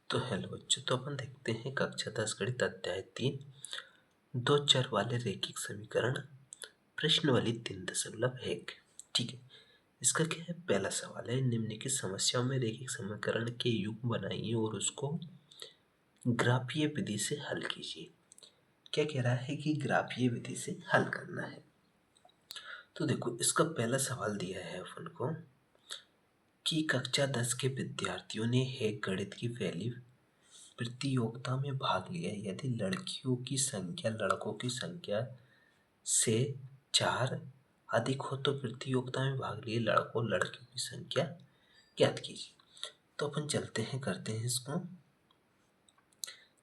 तो हेलो बच्चों, तो अपन देखते हैं कक्षा 10 गणित अध्याय 3 दो चर वाले रैखिक समीकरण प्रश्नावली 3.1। ठीक है। इसका क्या है, पहला सवाल है, निम्नलिखित समस्याओं में रैखिक समीकरण के युग्म बनाइए और उसको ग्राफीय विधि से हल कीजिए। क्या कह रहा है कि ग्राफीय विधि से हल करना है। तो देखो, इसका पहला सवाल दिया है अपन को कि कक्षा 10 के विद्यार्थियों ने एक गणित की पहली प्रतियोगिता में भाग लिया। यदि लड़कियों की संख्या लड़कों की संख्या से 4 अधिक हो तो प्रतियोगिता में भाग लिए लड़कों लड़कियों की संख्या ज्ञात कीजिए। तो अपन चलते हैं, करते हैं इसको,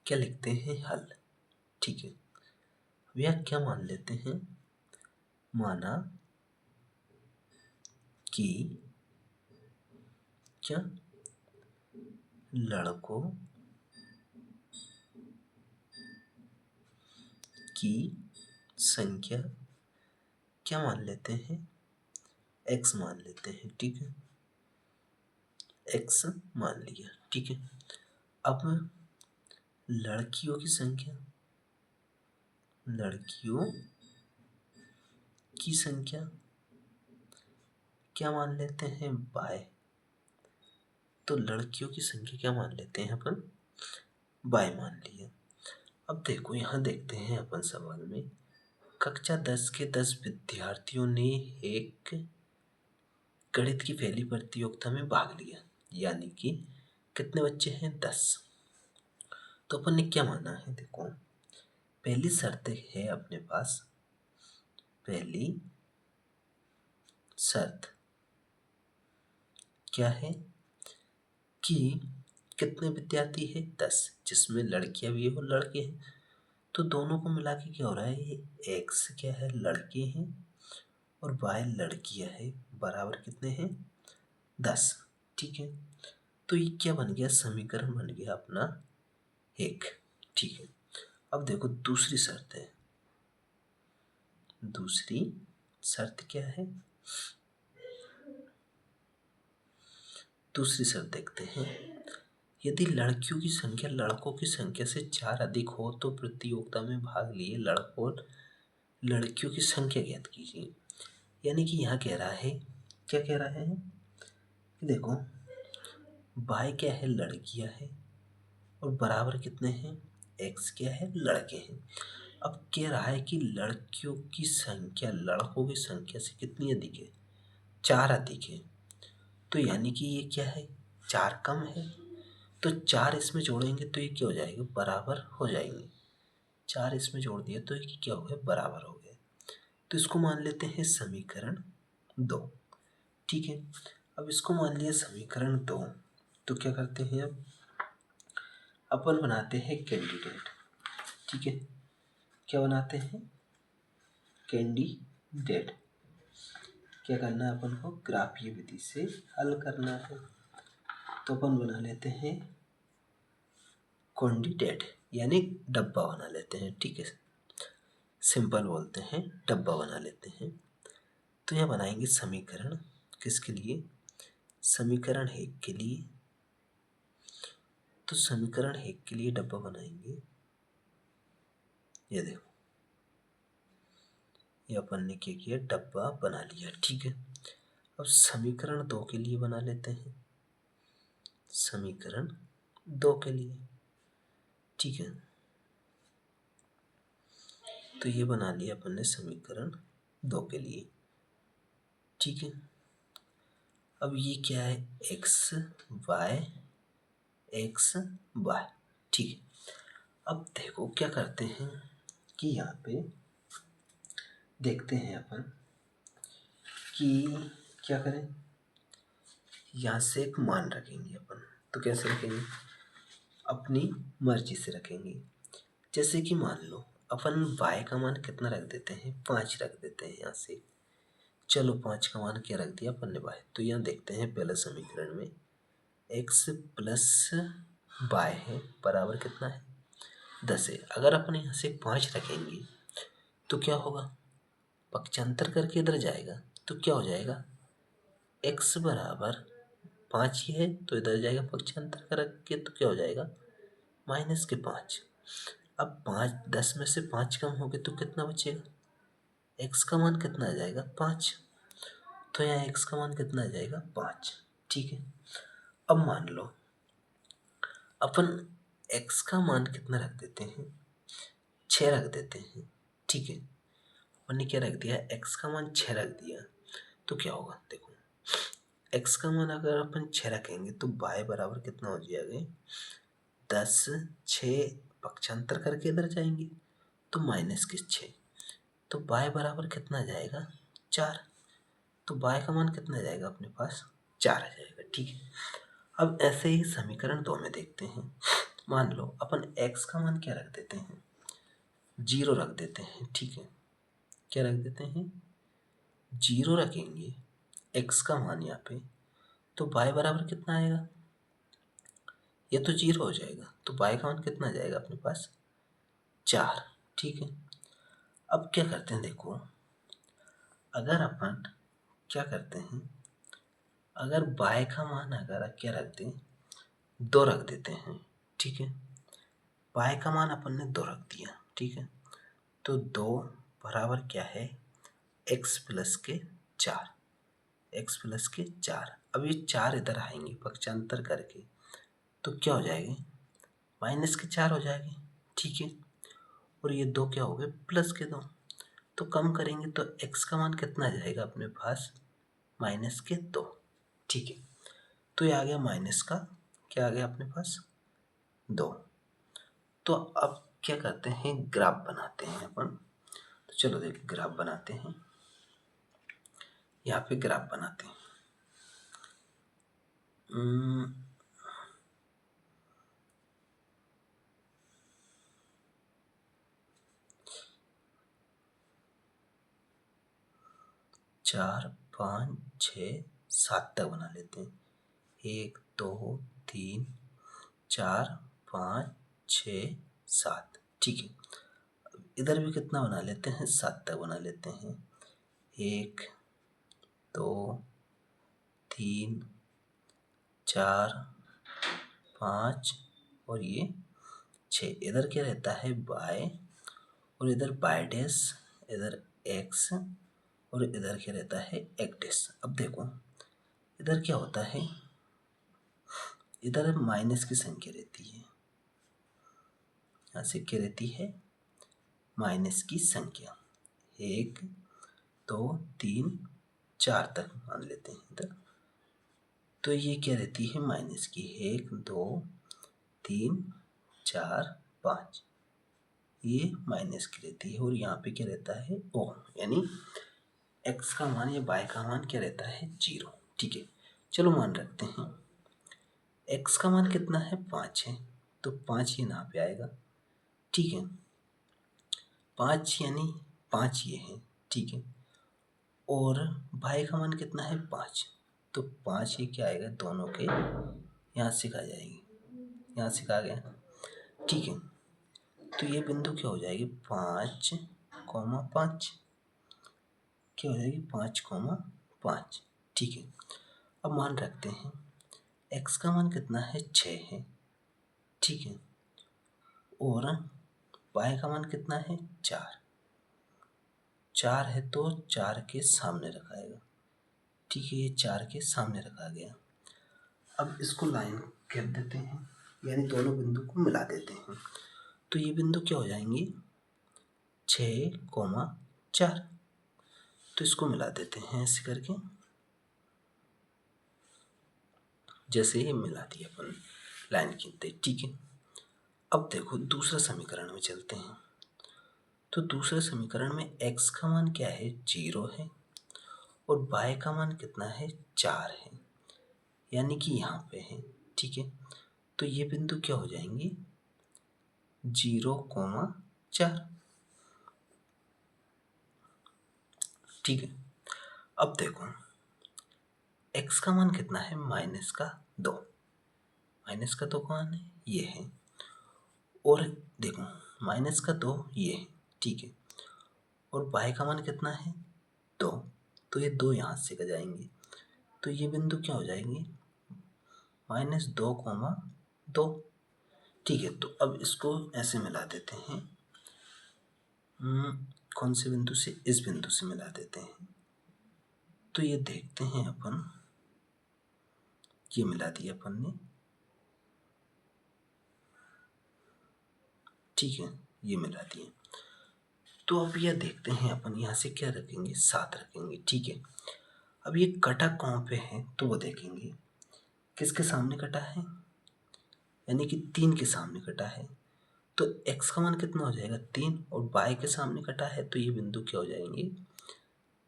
क्या लिखते हैं, हल। ठीक है। अब यह क्या मान लेते हैं, माना कि क्या लड़कों की संख्या क्या मान लेते हैं, x मान लेते हैं। ठीक है, x मान लिया। ठीक है। अब लड़कियों की संख्या क्या मान लेते हैं, y। तो लड़कियों की संख्या क्या मान लेते हैं अपन, y मान लिया। अब देखो, यहाँ देखते हैं अपन सवाल में, कक्षा 10 के 10 विद्यार्थियों ने एक गणित की पहली प्रतियोगिता में भाग लिया। यानी कि कितने बच्चे हैं, 10। तो अपन ने क्या माना है, देखो, पहली शर्त है अपने पास, पहली शर्त क्या है कि कितने विद्यार्थी है, 10, जिसमें लड़कियां भी है और लड़के हैं। तो दोनों को मिला के क्या हो रहा है, ये x क्या है, लड़के हैं, और y लड़कियां है, बराबर कितने हैं, 10। ठीक है। तो ये क्या बन गया, समीकरण बन गया अपना 1। ठीक है। अब देखो, दूसरी शर्त है। दूसरी शर्त क्या है, दूसरी शर्त देखते हैं, यदि लड़कियों की संख्या लड़कों की संख्या से 4 अधिक हो तो प्रतियोगिता में भाग लिए लड़कों और लड़कियों की संख्या ज्ञात कीजिए। यानी कि यहाँ कह रहा है, क्या कह रहा है कि देखो, y क्या है, लड़कियां है, और बराबर कितने हैं, x क्या है, लड़के हैं। अब कह रहा है कि लड़कियों की संख्या लड़कों की संख्या से कितनी अधिक है, 4 अधिक है। तो यानी कि ये क्या है, 4 कम है। तो 4 इसमें जोड़ेंगे तो ये क्या हो जाएगा, बराबर हो जाएंगे। 4 इसमें जोड़ दिया तो ये क्या हो गया, बराबर हो गया। तो इसको मान लेते हैं समीकरण 2। ठीक है। अब इसको मान लिया समीकरण 2, तो क्या करते हैं, अब अपन बनाते हैं कैंडिडेट। ठीक है। क्या बनाते हैं, कैंडिडेट। क्या करना है अपन को, ग्राफीय विधि से हल करना है। तो अपन बना लेते हैं कैंडिडेट, यानी डब्बा बना लेते हैं। ठीक है, सिंपल बोलते हैं, डब्बा बना लेते हैं। तो यह बनाएंगे समीकरण, किसके लिए, समीकरण 1 के लिए। तो समीकरण 1 के लिए डब्बा बनाएंगे, ये देखो, ये अपन ने क्या किया, डब्बा बना लिया। ठीक है। अब समीकरण 2 के लिए बना लेते हैं, समीकरण 2 के लिए। ठीक है। तो ये बना लिया अपन ने समीकरण 2 के लिए। ठीक है। अब ये क्या है, एक्स वाई। ठीक है। अब देखो क्या करते हैं कि यहाँ पे देखते हैं अपन कि क्या करें, यहाँ से एक मान रखेंगे अपन। तो कैसे रखेंगे, अपनी मर्जी से रखेंगे। जैसे कि मान लो अपन y का मान कितना रख देते हैं, 5 रख देते हैं यहाँ से। चलो 5 का मान क्या रख दिया अपन ने, y। तो यहाँ देखते हैं पहले समीकरण में x प्लस y है, बराबर कितना है, 10 है। अगर अपन यहाँ से 5 रखेंगे तो क्या होगा, पक्षांतर करके इधर जाएगा तो क्या हो जाएगा, x बराबर 5 ही है तो इधर जाएगा पक्षांतर करके तो क्या हो जाएगा -5। अब 10 में से 5 कम हो गए तो कितना बचेगा, x का मान कितना आ जाएगा 5। तो यहाँ x का मान कितना आ जाएगा 5। ठीक है, अब मान लो अपन x का मान कितना रख देते हैं, 6 रख देते हैं। ठीक है, अपन ने क्या रख दिया, x का मान 6 रख दिया तो क्या होगा, देखो x का मान अगर अपन 6 रखेंगे तो y बराबर कितना हो जाएगा 10, 6 पक्षांतर करके इधर जाएंगे तो -6, तो y बराबर कितना आ जाएगा 4। तो y का मान कितना आ जाएगा अपने पास 4 आ जाएगा। ठीक है, अब ऐसे ही समीकरण 2 में देखते हैं। मान लो अपन x का मान क्या रख देते हैं, 0 रख देते हैं। ठीक है, क्या रख देते हैं, 0 रखेंगे x का मान यहाँ पे, तो y बराबर कितना आएगा, ये तो 0 हो जाएगा तो y का मान कितना आ जाएगा अपने पास 4। ठीक है, अब क्या करते हैं, देखो अगर अपन क्या करते हैं, अगर y का मान अगर क्या रखते हैं 2 रख देते हैं। ठीक है, y का मान अपन ने 2 रख दिया। ठीक है, तो 2 बराबर क्या है x प्लस के 4, x प्लस के 4। अब ये 4 इधर आएंगे पक्षांतर करके तो क्या हो जाएगी -4 हो जाएगी। ठीक है, और ये 2 क्या हो गए +2, तो कम करेंगे तो x का मान कितना आ जाएगा अपने पास -2। ठीक है, तो ये आ गया माइनस का क्या आ गया अपने पास 2। तो अब क्या करते हैं, ग्राफ बनाते हैं अपन। तो चलो देख ग्राफ बनाते हैं, यहाँ पे ग्राफ बनाते हैं। 4, 5, 6, 7 तक बना लेते हैं। 1, 2, 3, 4, 5, 6, 7। ठीक है, इधर भी कितना बना लेते हैं, 7 तक बना लेते हैं। 1, 2, 3, 4, 5 और ये 6। इधर क्या रहता है y, और इधर y डैश, इधर x, और इधर क्या रहता है x डैश। अब देखो इधर क्या होता है, इधर माइनस की संख्या रहती है, यहाँ से क्या रहती है माइनस की संख्या। 1, 2, 3, 4 तक मान लेते हैं इधर, तो ये क्या रहती है माइनस की। 1, 2, 3, 4, 5 ये माइनस की रहती है, और यहाँ पे क्या रहता है ओ, यानी x का मान या y का मान क्या रहता है 0। ठीक है, चलो मान रखते हैं x का मान कितना है 5 है, तो 5 ये यहाँ पे आएगा। ठीक है, 5 यानी 5 ये है। ठीक है, और y का मान कितना है 5, तो 5 ये क्या आएगा दोनों के यहाँ से आ जाएगी, यहाँ से आ गया। ठीक है, तो ये बिंदु क्या हो जाएगी 5,5 क्या हो जाएगी 5,5। ठीक है, अब मान रखते हैं x का मान कितना है 6 है। ठीक है, और y का मान कितना है 4 है, तो 4 के सामने रखाएगा। ठीक है, ये 4 के सामने रखा गया। अब इसको लाइन कर देते हैं, यानी दोनों बिंदु को मिला देते हैं, तो ये बिंदु क्या हो जाएंगे 6,4। तो इसको मिला देते हैं ऐसे करके, जैसे ये मिला दिया अपन लाइन खींचते। ठीक है, अब देखो दूसरा समीकरण में चलते हैं। तो दूसरे समीकरण में x का मान क्या है 0 है, और y का मान कितना है 4 है, यानी कि यहाँ पे है। ठीक है, तो ये बिंदु क्या हो जाएंगे 0,4। ठीक है, अब देखो x का मान कितना है -2, -2 कौन है ये है, और देखो -2 ये है। ठीक है, और y का मान कितना है 2, तो ये 2 यहाँ से जाएंगे, तो ये बिंदु क्या हो जाएंगे -2, ठीक है। तो अब इसको ऐसे मिला देते हैं, कौन से बिंदु से, इस बिंदु से मिला देते हैं। तो ये देखते हैं अपन, ये मिला दिया अपन ने, ठीक है, ये मिला दिए। तो अब ये देखते हैं अपन यहाँ से क्या रखेंगे, 7 रखेंगे, ठीक है। अब ये कटा कहाँ पे है तो वो देखेंगे, किसके सामने कटा है, यानी कि 3 के सामने कटा है। तो x का मान कितना हो जाएगा, 3, और y के सामने कटा है तो ये बिंदु क्या हो जाएंगे,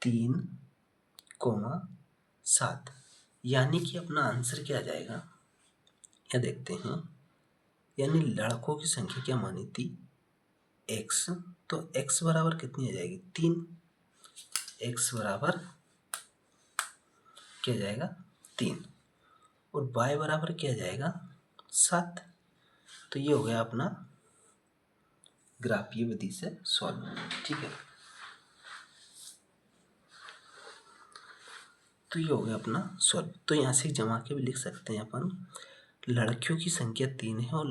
3, 7। यानी कि अपना आंसर क्या आ जाएगा, या देखते हैं, यानी लड़कों की संख्या क्या मानी थी, x, तो x बराबर कितनी आ जाएगी, 3, x बराबर क्या जाएगा, 3, और y बराबर क्या जाएगा, 7। तो ये हो गया अपना ग्राफीय विधि से सॉल्व, ठीक है। तो ये हो गया अपना सॉल्व। तो यहाँ से जमा के भी लिख सकते हैं अपन, लड़कियों की संख्या 3 है और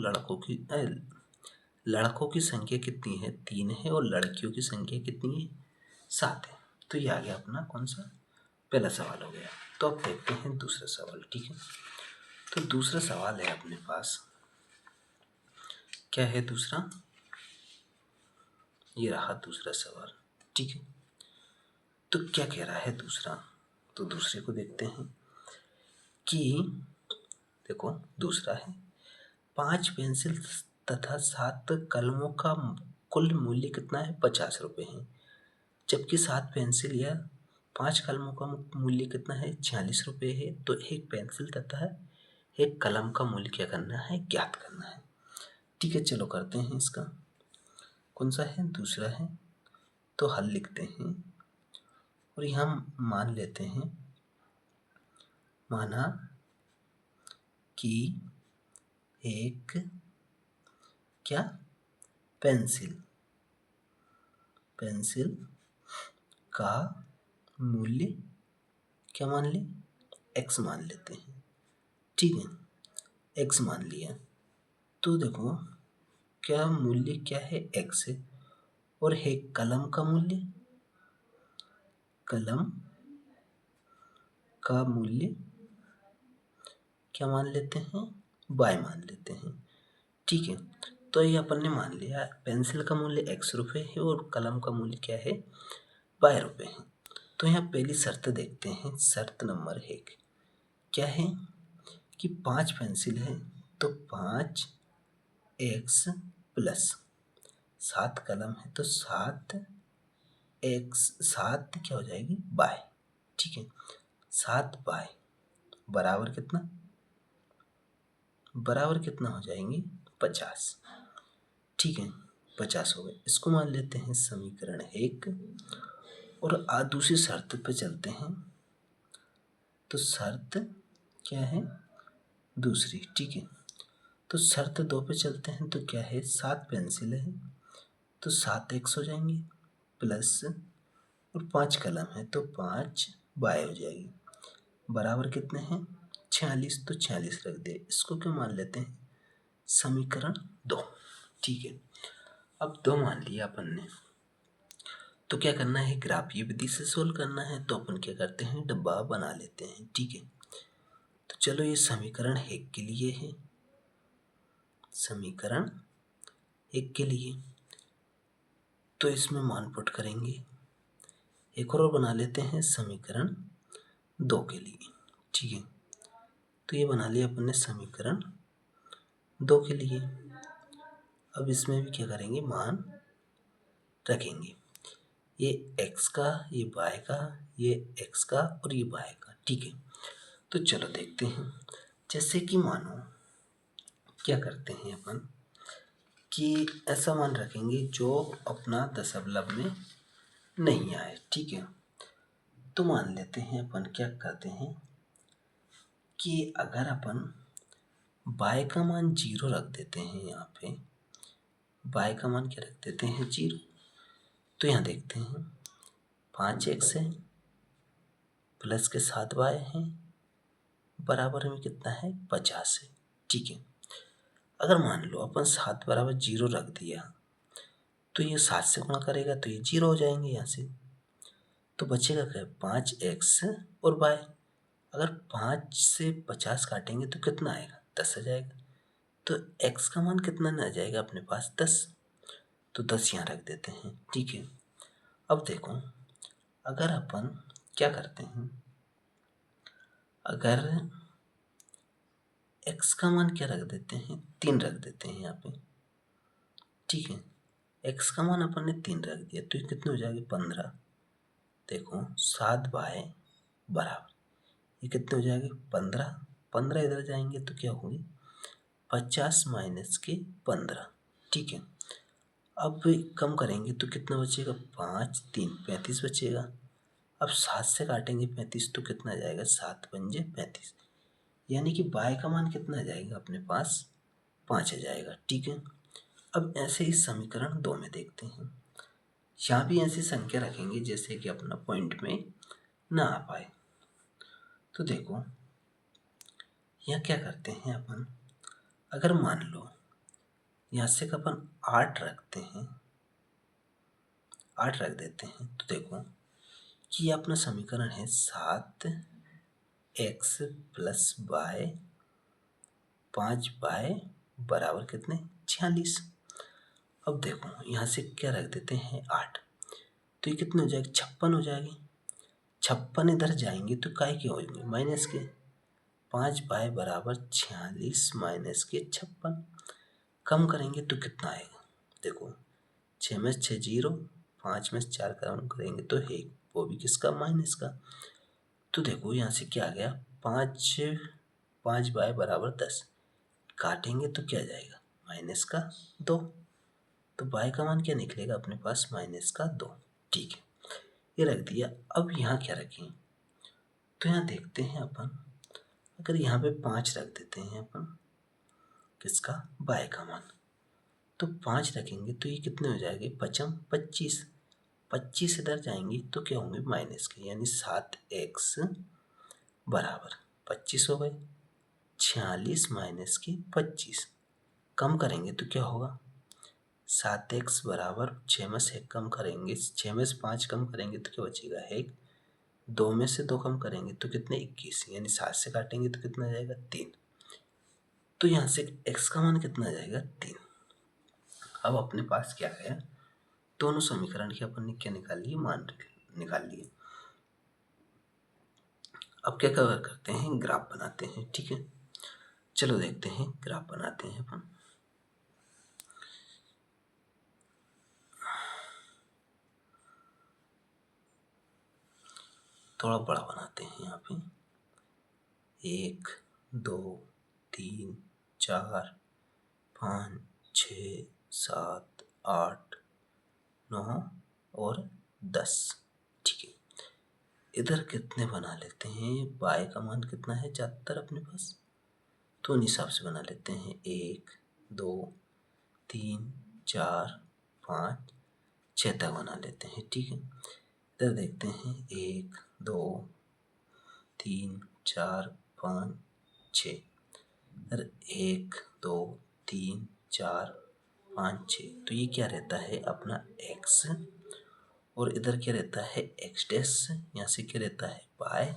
लड़कों की संख्या कितनी है, 3 है, और लड़कियों की संख्या कितनी है, 7 है। तो ये आ गया अपना कौन सा, पहला सवाल हो गया। तो अब देखते हैं दूसरा सवाल, ठीक है। तो दूसरा सवाल है अपने पास, क्या है दूसरा, ये रहा दूसरा सवाल, ठीक है। तो क्या कह रहा है दूसरा, तो दूसरे को देखते हैं कि देखो दूसरा है, 5 पेंसिल तथा 7 कलमों का कुल मूल्य कितना है, 50 रुपये है। जबकि 7 पेंसिल या 5 कलमों का मूल्य कितना है, 46 रुपये है। तो एक पेंसिल तथा एक कलम का मूल्य क्या करना है, ज्ञात करना है, ठीक है। चलो करते हैं इसका, कौन सा है, दूसरा है। तो हल लिखते हैं और यहाँ मान लेते हैं, माना कि एक क्या, पेंसिल का मूल्य क्या मान ले, x मान लेते हैं, ठीक है, x मान लिया। तो देखो क्या मूल्य क्या है, x है, और है कलम का मूल्य, कलम का मूल्य क्या मान लेते हैं, y मान लेते हैं, ठीक है। तो ये अपन ने मान लिया, पेंसिल का मूल्य x रुपये है और कलम का मूल्य क्या है, y रुपये है। तो यहाँ पहली शर्त देखते हैं, शर्त नंबर 1 क्या है कि 5 पेंसिल है तो 5x प्लस 7 कलम है तो 7x, 7 क्या हो जाएगी, y, ठीक है। 7y बराबर कितना, बराबर कितना हो जाएंगे, 50, ठीक है, 50 हो गए। इसको मान लेते हैं समीकरण 1, और दूसरी शर्त पे चलते हैं। तो शर्त क्या है, दूसरी, ठीक है। तो शर्त 2 पे चलते हैं, तो क्या है, 7 पेंसिल है तो 7x हो जाएंगे, प्लस और 5 कलम है तो 5y हो जाएगी, बराबर कितने हैं, 46। तो 46 रख दे, इसको क्यों मान लेते हैं, समीकरण 2, ठीक है। अब 2 मान लिया अपन ने, तो क्या करना है, ग्राफीय विधि से सोल्व करना है। तो अपन क्या करते हैं, डब्बा बना लेते हैं, ठीक है। तो चलो ये समीकरण 1 के लिए है, समीकरण 1 के लिए, तो इसमें मान पुट करेंगे। एक और बना लेते हैं समीकरण 2 के लिए, ठीक है। तो ये बना लिया अपन ने समीकरण 2 के लिए। अब इसमें भी क्या करेंगे, मान रखेंगे, ये x का, ये y का, ये x का और ये y का, ठीक है। तो चलो देखते हैं, जैसे कि मानो क्या करते हैं अपन कि ऐसा मान रखेंगे जो अपना दशमलव में नहीं आए, ठीक है। तो मान लेते हैं अपन क्या करते हैं कि अगर अपन y का मान 0 रख देते हैं, यहाँ पे y का मान क्या रख देते हैं, 0। तो यहाँ देखते हैं 5x है, प्लस के 7y है, बराबर में कितना है 50 है। ठीक है, अगर मान लो अपन 7 बराबर 0 रख दिया तो ये 7 से गुणा करेगा तो ये 0 हो जाएंगे यहाँ से, तो बचेगा क्या 5x और y। अगर 5 से 50 काटेंगे तो कितना आएगा 10 आ जाएगा, तो x का मान कितना आ जाएगा अपने पास 10, तो 10 यहाँ रख देते हैं। ठीक है, अब देखो अगर अपन क्या करते हैं, अगर x का मान क्या रख देते हैं 3 रख देते हैं यहाँ पे। ठीक है, x का मान अपन ने 3 रख दिया तो ये कितने हो जाएंगे 15। देखो 7y बराबर ये कितने हो जाएंगे 15, 15 इधर जाएंगे तो क्या होगी 50 माइनस के 15। ठीक है, अब कम करेंगे तो कितना बचेगा 5 3 35 बचेगा। अब 7 से काटेंगे 35 तो कितना आ जाएगा 7 पंजे 35, यानी कि y का मान कितना आ जाएगा अपने पास 5 आ जाएगा। ठीक है, अब ऐसे ही समीकरण 2 में देखते हैं, यहाँ भी ऐसी संख्या रखेंगे जैसे कि अपना पॉइंट में ना आ पाए। तो देखो यहाँ क्या करते हैं अपन, अगर मान लो यहाँ से अपन 8 रखते हैं, 8 रख देते हैं तो देखो कि ये अपना समीकरण है 7x प्लस y 5y बराबर कितने 46। अब देखो यहाँ से क्या रख देते हैं 8, तो ये कितने हो जाएगी 56 हो जाएगी। 56 इधर जाएंगे तो काय के होंगे माइनस के, 5y बराबर 46 माइनस के 56। कम करेंगे तो कितना आएगा, देखो 6 में 6 0, 5 में 4 कम करेंगे तो 1, वो भी किसका माइनस का। तो देखो यहाँ से क्या आ गया 5y बराबर 10, काटेंगे तो क्या जाएगा माइनस का 2, तो y का मान क्या निकलेगा अपने पास माइनस का 2। ठीक है, ये रख दिया। अब यहाँ क्या रखें, तो यहाँ देखते हैं अपन, अगर यहाँ पे 5 रख देते हैं अपन किसका y का मान, तो 5 रखेंगे तो ये कितने हो जाएंगे 5 25, 25 इधर जाएंगे तो क्या होंगे माइनस के, यानी 7x बराबर 25 हो गए। 46 माइनस के 25 कम करेंगे तो क्या होगा 7x बराबर 6 में से 1 कम करेंगे, 6 में से 5 कम करेंगे तो क्या बचेगा 1, 2 में से 2 कम करेंगे तो कितने 21, यानी 7 से काटेंगे तो कितना आ जाएगा 3, तो यहाँ से x का मान कितना आ जाएगा 3। अब अपने पास क्या है, दोनों समीकरण के अपन ने क्या निकाल लिए मान निकाल लिए। अब क्या कवर करते हैं ग्राफ बनाते हैं। ठीक है, चलो देखते हैं ग्राफ बनाते हैं अपन। थोड़ा बड़ा बनाते हैं यहाँ पे, 1 2 3 4 5 6 7 8 9 और 10। ठीक है, इधर कितने बना लेते हैं, y का मान कितना है ज़्यादातर अपने पास, तो उन हिसाब से बना लेते हैं 1 2 3 4 5 6 तक बना लेते हैं। ठीक है, इधर देखते हैं 1 2 3 4 5 6, इधर 1 2 3 4 5 6, तो ये क्या रहता है अपना x, और इधर क्या रहता है x डैश, यहाँ से क्या रहता है y,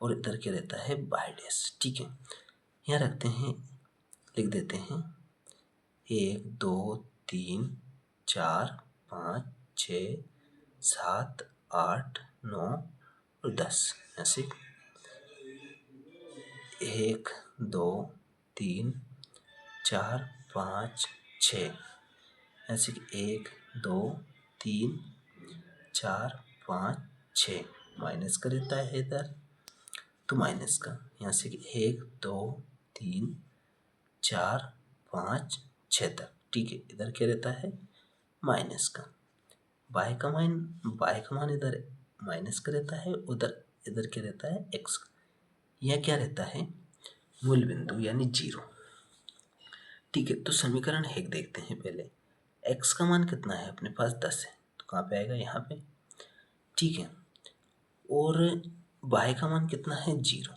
और इधर क्या रहता है y डैश। ठीक है, यहाँ रखते हैं, लिख देते हैं 1 2 3 4 5 6 7 8 9 और 10, ऐसे 1 2 3 4 5 6, ऐसे 1 2 3 4 5 6, माइनस का रहता है इधर तो माइनस का, यहाँ से 1 2 3 4 5 6 तक। ठीक है, इधर क्या रहता है माइनस का, y का मान इधर माइनस का रहता है, उधर इधर क्या रहता है x का। यह क्या रहता है मूल बिंदु यानी 0। ठीक है, तो समीकरण 1 देखते हैं पहले, x का मान कितना है अपने पास 10 है, तो कहाँ पे आएगा यहाँ पे। ठीक है, और y का मान कितना है 0,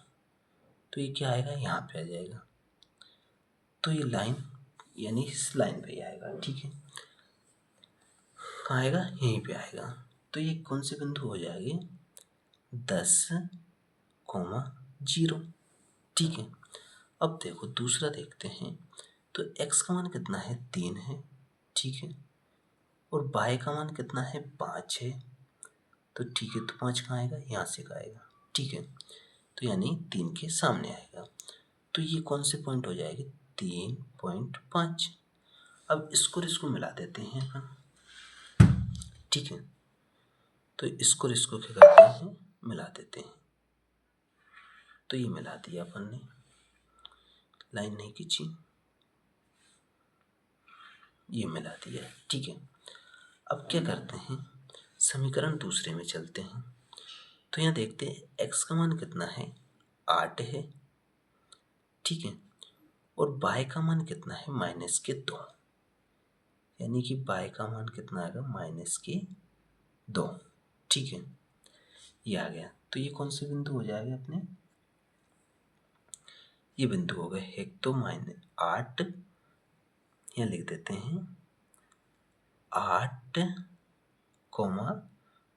तो ये क्या आएगा, यहाँ पे आ जाएगा। तो ये लाइन यानी इस लाइन पे ही आएगा, ठीक है। कहाँ आएगा, यहीं पे आएगा। तो ये कौन से बिंदु हो जाएगी, 10,0, ठीक है। अब देखो दूसरा देखते हैं। तो x का मान कितना है, 3 है, ठीक है। और y का मान कितना है, 5 है। तो ठीक है, तो 5 कहाँ आएगा, यहाँ से कहाँ आएगा, ठीक है। तो यानी 3 के सामने आएगा। तो ये कौन से पॉइंट हो जाएगी, 3.5। अब इसको और इसको मिला देते हैं अपन, ठीक है। तो इसको और इसको क्या करते हैं, मिला देते हैं। तो ये मिला दिया अपन ने, लाइन नहीं खींची, ये मिला दिया, ठीक है। अब क्या करते हैं, समीकरण दूसरे में चलते हैं। तो यहाँ देखते हैं x का मान कितना है, 8 है, ठीक है। और y का मान कितना है, -2। यानी कि y का मान कितना आएगा, -2, ठीक है। ये आ गया। तो ये कौन से बिंदु हो जाएगा अपने, ये बिंदु हो गए। एक तो -8, यहाँ लिख देते हैं 8,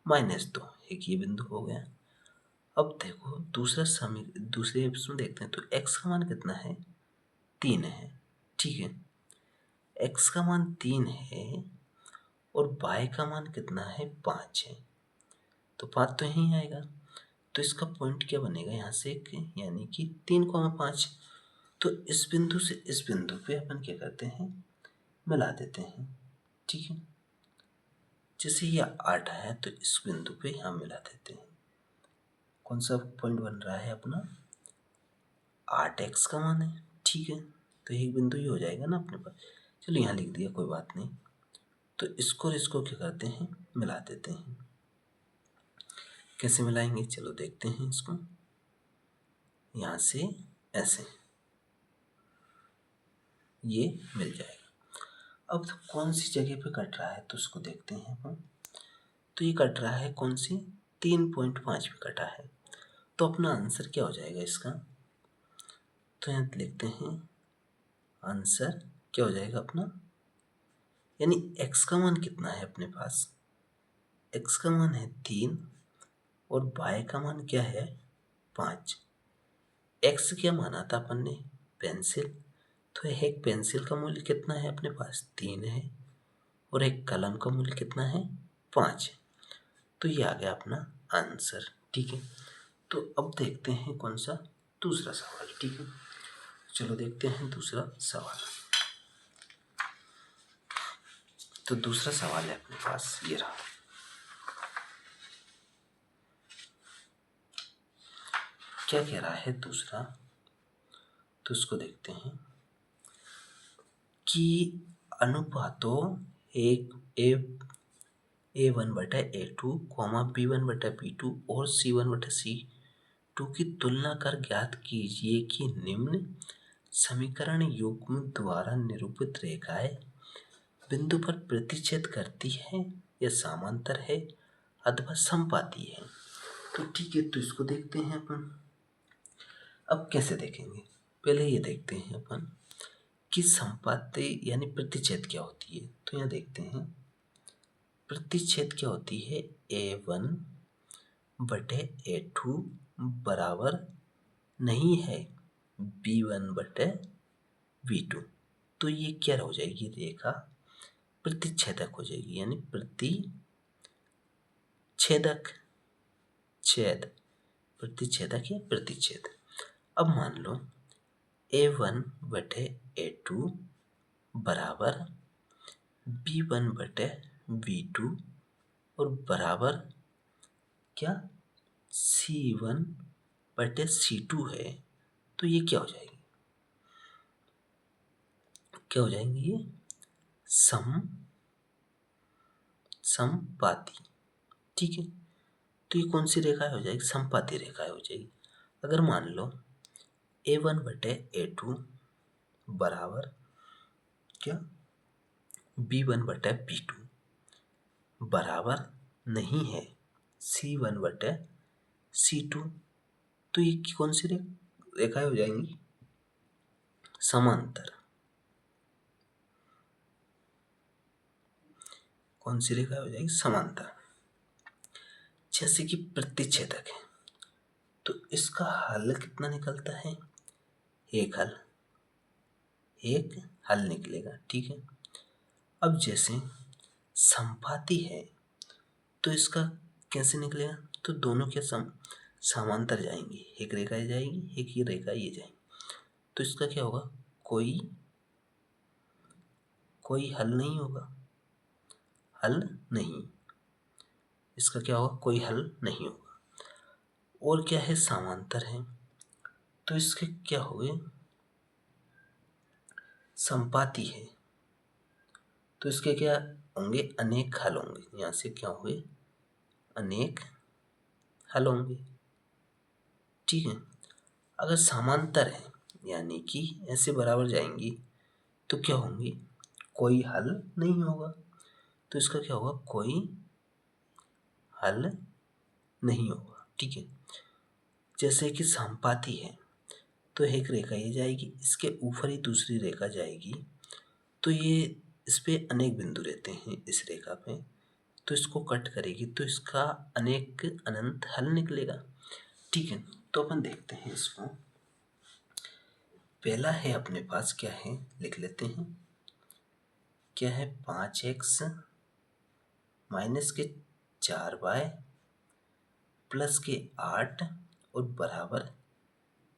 -2, एक ये बिंदु हो गया। अब देखो दूसरे इसमें देखते हैं। तो x का मान कितना है, 3 है, ठीक है। x का मान 3 है और y का मान कितना है, 5 है। तो 5 तो यहीं आएगा। तो इसका पॉइंट क्या बनेगा, यहाँ से एक, यानी कि 3,5। तो इस बिंदु से इस बिंदु पे अपन क्या करते हैं, मिला देते हैं, ठीक है। जैसे ये 8 है तो इस बिंदु पे यहाँ मिला देते हैं। कौन सा पॉइंट बन रहा है अपना, 8x का मान है, ठीक है। तो एक बिंदु ही हो जाएगा ना अपने पास। चलो यहाँ लिख दिया, कोई बात नहीं। तो इसको और इसको क्या करते हैं, मिला देते हैं। कैसे मिलाएंगे, चलो देखते हैं इसको। यहाँ से ऐसे ये मिल जाएगा। अब कौन सी जगह पे कट रहा है तो उसको देखते हैं अपन। तो ये कट रहा है कौन सी, 3.5 पे कटा है। तो अपना आंसर क्या हो जाएगा इसका, तो यहाँ लिखते हैं आंसर क्या हो जाएगा अपना, यानी x का मान कितना है अपने पास, x का मान है 3 और y का मान क्या है, 5। x क्या माना था अपन ने, पेंसिल। तो एक पेंसिल का मूल्य कितना है अपने पास, 3 है। और एक कलम का मूल्य कितना है, 5 है। तो ये आ गया अपना आंसर, ठीक है। तो अब देखते हैं कौन सा, दूसरा सवाल, ठीक है। चलो देखते हैं दूसरा सवाल। तो दूसरा सवाल है अपने पास, ये रहा। क्या कह रहा है दूसरा, तो उसको देखते हैं कि अनुपातों एक A1/A2, B1/B2 और C1/C2 की तुलना कर ज्ञात कीजिए कि निम्न समीकरण युग्म द्वारा निरूपित रेखाएं बिंदु पर प्रतिच्छेद करती है या समांतर है अथवा समपाती है। तो ठीक है, तो इसको देखते हैं अपन। अब कैसे देखेंगे, पहले ये देखते हैं अपन कि समपाती यानी प्रतिच्छेद क्या होती है। तो यहाँ देखते हैं प्रतिच्छेद क्या होती है, A1/A2 बराबर नहीं है B1/B2। तो ये क्या हो जाएगी, रेखा प्रतिच्छेदक हो जाएगी, यानी प्रतिच्छेदक या प्रतिच्छेद। अब मान लो A1/A2 बराबर B1/B2 और बराबर क्या, C1/C2 है। तो ये क्या हो जाएगी, क्या हो जाएंगे ये, समपाती, ठीक है। तो ये कौन सी रेखा हो जाएगी, समपाती रेखा हो जाएगी। अगर मान लो A1/A2 बराबर क्या, B1/B2 बराबर नहीं है C1/C2। तो ये कौन सी रेखाएं हो जाएंगी समांतर। कौन सी रेखा हो जाएगी? समांतर। जैसे कि प्रतिच्छेदक है तो इसका हल कितना निकलता है? एक हल निकलेगा, ठीक है। अब जैसे संपाती है तो इसका कैसे निकलेगा? तो दोनों के समांतर जाएंगी, एक रेखा ये जाएगी, एक ये रेखा ये जाएगी, तो इसका क्या होगा? कोई हल नहीं होगा, हल नहीं। इसका क्या होगा? कोई हल नहीं होगा। और क्या है? समांतर है तो इसके क्या हो गए? संपाती है तो इसके क्या होंगे? अनेक हल होंगे। यहाँ से क्या होंगे? अनेक हल होंगे, ठीक है। अगर समांतर है यानी कि ऐसे बराबर जाएंगी तो क्या होंगी? कोई हल नहीं होगा, तो इसका क्या होगा? कोई हल नहीं होगा, ठीक है। जैसे कि संपाती है तो एक रेखा ये जाएगी, इसके ऊपर ही दूसरी रेखा जाएगी, तो ये इस पे अनेक बिंदु रहते हैं इस रेखा पे, तो इसको कट करेगी तो इसका अनेक अनंत हल निकलेगा, ठीक है। तो अपन देखते हैं इसको। पहला है अपने पास क्या है? लिख लेते हैं। क्या है? 5x माइनस के 4y प्लस के 8 और बराबर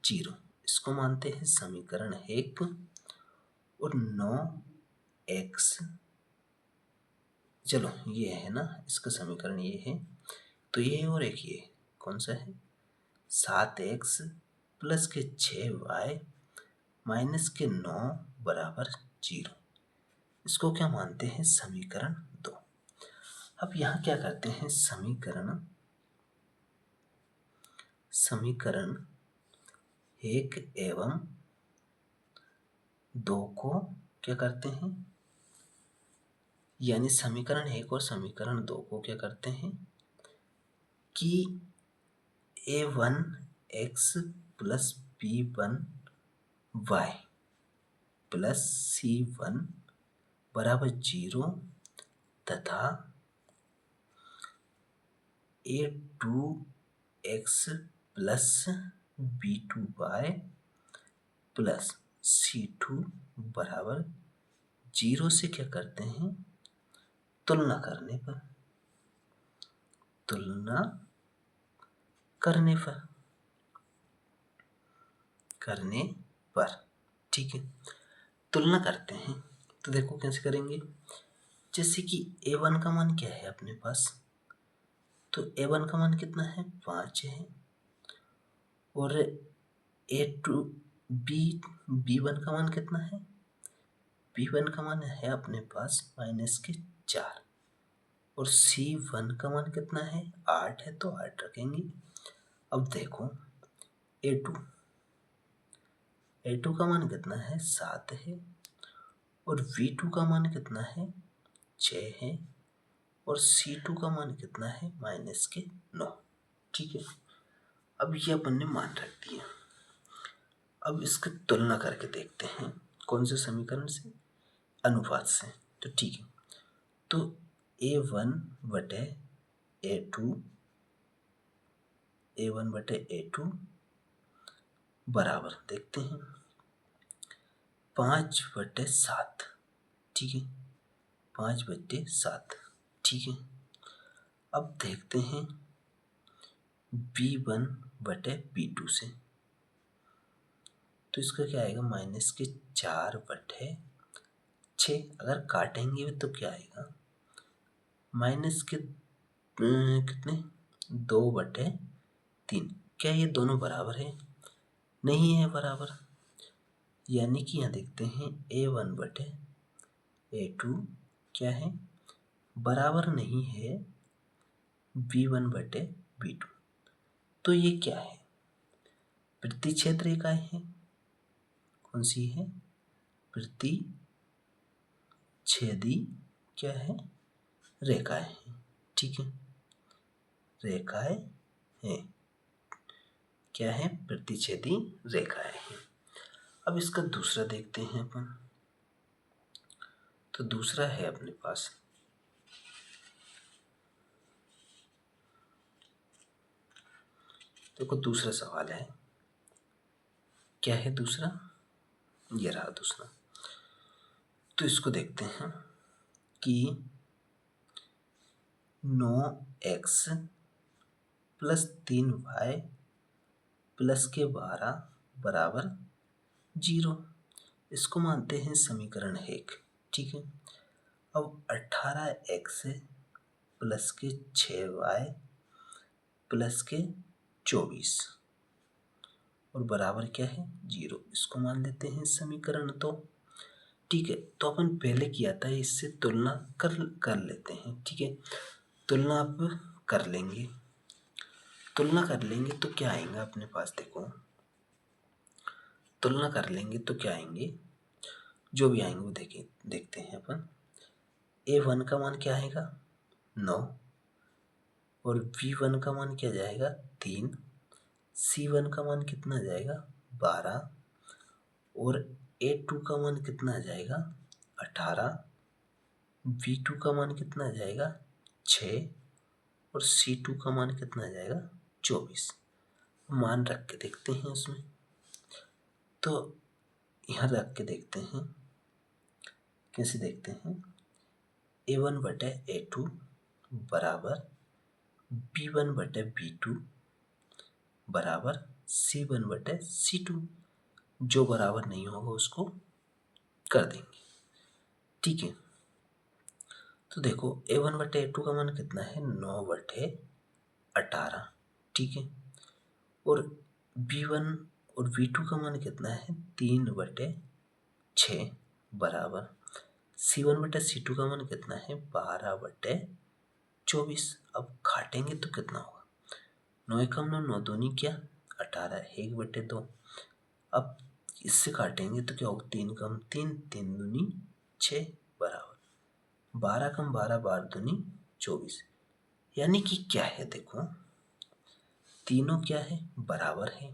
0। इसको मानते हैं समीकरण 1। और 9x, चलो ये है ना, इसका समीकरण ये है, तो ये है और एक ये कौन सा है? 7x प्लस के 6y माइनस के 9 बराबर 0। इसको क्या मानते हैं? समीकरण 2। अब यहाँ क्या करते हैं? समीकरण 1 एवं 2 को क्या करते हैं? यानी समीकरण 1 और समीकरण 2 को क्या करते हैं कि a1x plus b1y plus c1 बराबर 0 तथा a2x plus b2y plus c2 बराबर 0 से क्या करते हैं? तुलना करने पर, ठीक है। तुलना करते हैं तो देखो कैसे करेंगे। जैसे कि a1 का मान क्या है अपने पास? तो a1 का मान कितना है? 5 है। और b1 का मान कितना है? b1 का मान है अपने पास माइनस के 4। और c1 का मान कितना है? 8 है, तो 8 रखेंगे। अब देखो a2 का मान कितना है? 7 है। और v2 का मान कितना है? 6 है। और c2 का मान कितना है? माइनस के 9, ठीक है। अब ये अपन ने मान रख दिया। अब इसकी तुलना करके देखते हैं कौन से समीकरण से? अनुपात से। तो ठीक है, तो a1 बटे a2 बराबर देखते हैं 5/7, ठीक है। 5/7, ठीक है। अब देखते हैं b1/b2 से, तो इसका क्या आएगा? माइनस के 4/6। अगर काटेंगे तो क्या आएगा? माइनस के कितने? 2/3। क्या ये दोनों बराबर है? नहीं है बराबर। यानी कि यहाँ देखते हैं a1/a2 क्या है? बराबर नहीं है b1/b2। तो ये क्या है? प्रतिच्छेद रेखाएं हैं। कौन सी है? प्रतिच्छेदी क्या है? रेखाएं हैं, ठीक है। रेखाएं हैं, क्या है, प्रतिच्छेदी रेखाएं हैं। अब इसका दूसरा देखते हैं अपन। तो दूसरा है अपने पास, देखो दूसरा सवाल है, क्या है दूसरा, ये रहा दूसरा। तो इसको देखते हैं कि 9x प्लस 3y प्लस के 12 बराबर 0, इसको मानते हैं समीकरण 1। ठीक है। अब 18x प्लस के 6y प्लस के 24 और बराबर क्या है 0, इसको मान लेते हैं समीकरण 2। ठीक है। तो अपन पहले किया था, इससे तुलना कर लेते हैं। ठीक है, तुलना अब कर लेंगे। तुलना कर लेंगे तो क्या आएगा अपने पास, देखो तुलना कर लेंगे तो क्या आएंगे, जो भी आएंगे वो देखते हैं अपन। a1 का मान क्या आएगा 9, और b1 का मान क्या जाएगा 3, c1 का मान कितना जाएगा 12, और a2 का मान कितना जाएगा 18, b2 का मान कितना जाएगा 6, और c2 का मान कितना जाएगा 24। मान रख के देखते हैं उसमें। तो यहाँ रख के देखते हैं, कैसे देखते हैं, a1 बटे a2 बराबर b1 बटे b2 बराबर c1 बटे c2, जो बराबर नहीं होगा उसको कर देंगे। ठीक है। तो देखो a1 बटे a2 का मान कितना है 9 बटे 18। ठीक है। और b1 और b2 का मान कितना है 3 बटे 6 बराबर c1 बटे c2 का मान कितना है 12 बटे 24। अब काटेंगे तो कितना होगा, 9 एकम 9, 9 दूनी क्या 18, 1 बटे 2। अब इससे काटेंगे तो क्या होगा, 3 कम 3, 3 दूनी 6 बराबर 12 कम 12, 12 दूनी 24। यानी कि क्या है, देखो तीनों क्या है बराबर है,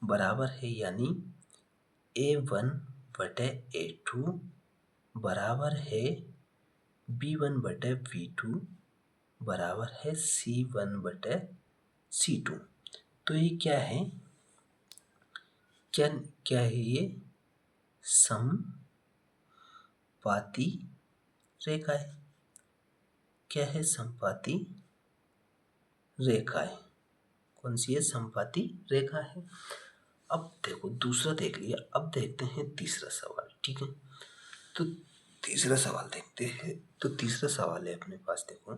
बराबर है, यानी a1 बटे a2 बराबर है b1 बटे b2 बराबर है c1 बटे c2। तो ये क्या है, क्या क्या है ये समपाती रेखा है। क्या है, समपाती रेखा है। कौन सी है, समपाती रेखा है। अब देखो दूसरा देख लिया, अब देखते हैं तीसरा सवाल। ठीक है। तो तीसरा सवाल देखते हैं। तो तीसरा सवाल है अपने पास, देखो